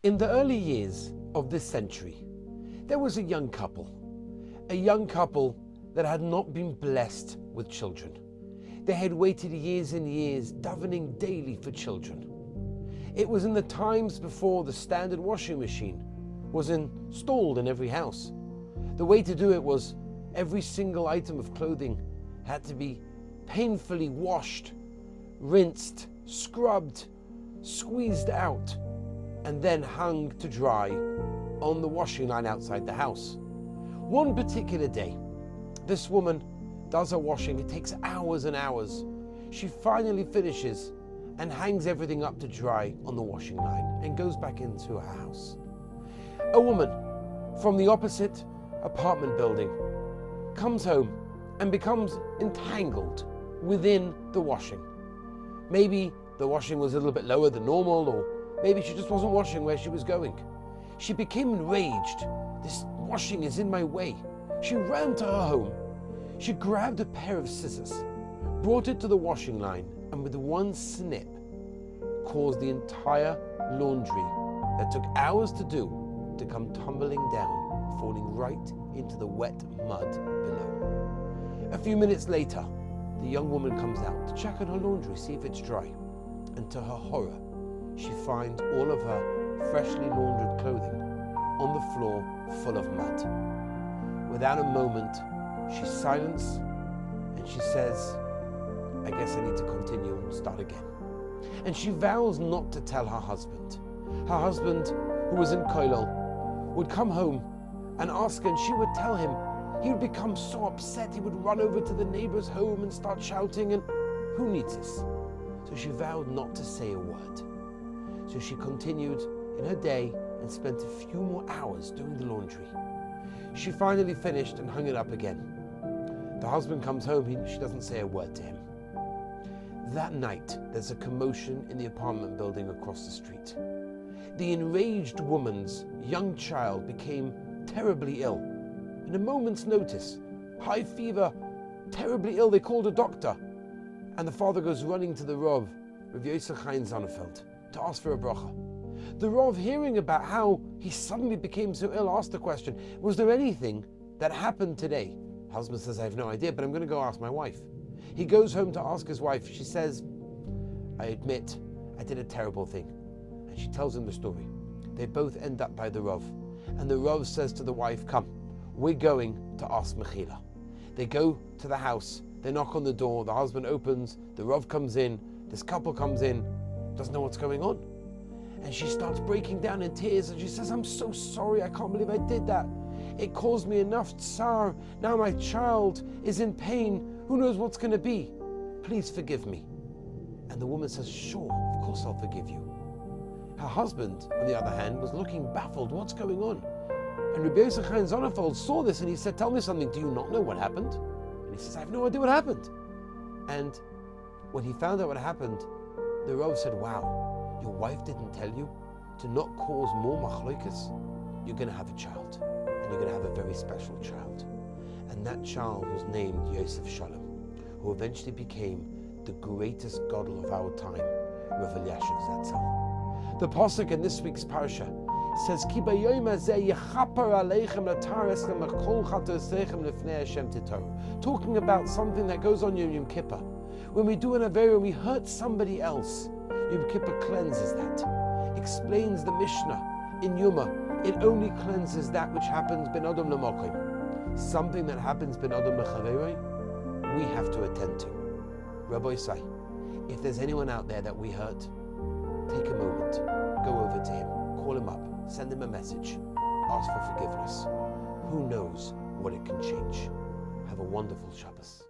In the early years of this century, there was a young couple that had not been blessed with children. They had waited years and years, davening daily for children. It was in the times before the standard washing machine was installed in every house. The way to do it was every single item of clothing had to be painfully washed, rinsed, scrubbed, squeezed out, and then hung to dry on the washing line outside the house. One particular day, this woman does her washing. It takes hours and hours. She finally finishes and hangs everything up to dry on the washing line and goes back into her house. A woman from the opposite apartment building comes home and becomes entangled within the washing. Maybe the washing was a little bit lower than normal, or maybe she just wasn't washing where she was going. She became enraged. This washing is in my way. She ran to her home. She grabbed a pair of scissors, brought it to the washing line, and with one snip, caused the entire laundry that took hours to do to come tumbling down, falling right into the wet mud below. A few minutes later, the young woman comes out to check on her laundry, see if it's dry. And to her horror, she finds all of her freshly laundered clothing on the floor full of mud. Without a moment, she silences and she says, I guess I need to continue and start again. And she vows not to tell her husband. Her husband, who was in Koilel, would come home and ask her, and she would tell him. He would become so upset, he would run over to the neighbor's home and start shouting, and who needs this? So she vowed not to say a word. So she continued in her day and spent a few more hours doing the laundry. She finally finished and hung it up again. The husband comes home, she doesn't say a word to him. That night, there's a commotion in the apartment building across the street. The enraged woman's young child became terribly ill. In a moment's notice, high fever, terribly ill. They called a doctor. And the father goes running to the Rav, Rabbi Avi Wiesenfeld, to ask for a bracha. The Rav, hearing about how he suddenly became so ill, asked the question, was there anything that happened today? Husband says, I have no idea, but I'm going to go ask my wife. He goes home to ask his wife. She says, I admit, I did a terrible thing. And she tells him the story. They both end up by the Rav. And the Rav says to the wife, come, we're going to ask Mechila. They go to the house, they knock on the door, the husband opens, the Rav comes in, this couple comes in, doesn't know what's going on. And she starts breaking down in tears and she says, I'm so sorry, I can't believe I did that. It caused me enough tsar. Now my child is in pain. Who knows what's going to be? Please forgive me. And the woman says, sure, of course I'll forgive you. Her husband, on the other hand, was looking baffled. What's going on? And Rabbi Wiesenfeld saw this and he said, tell me something, do you not know what happened? And he says, I have no idea what happened. And when he found out what happened, the Rav said, wow, your wife didn't tell you to not cause more machlokas? You're going to have a child, and you're going to have a very special child. And that child was named Yosef Shalom, who eventually became the greatest gadol of our time, Rav Elyashiv Zatzal. The pasuk in this week's parsha says, Ki b'yom hazeh yechaper aleichem l'tareschem l'chol chatoseichem lifnei Hashem titoru. Talking about something that goes on Yom Kippur. When we do an avera, when we hurt somebody else, Yom Kippur cleanses that. Explains the Mishnah in Yuma, it only cleanses that which happens ben adam l'mokim. Something that happens ben adam l'chaveroi, we have to attend to. Rabbi say, if there's anyone out there that we hurt, take a moment, go over to him, call him up, send him a message, ask for forgiveness. Who knows what it can change? Have a wonderful Shabbos.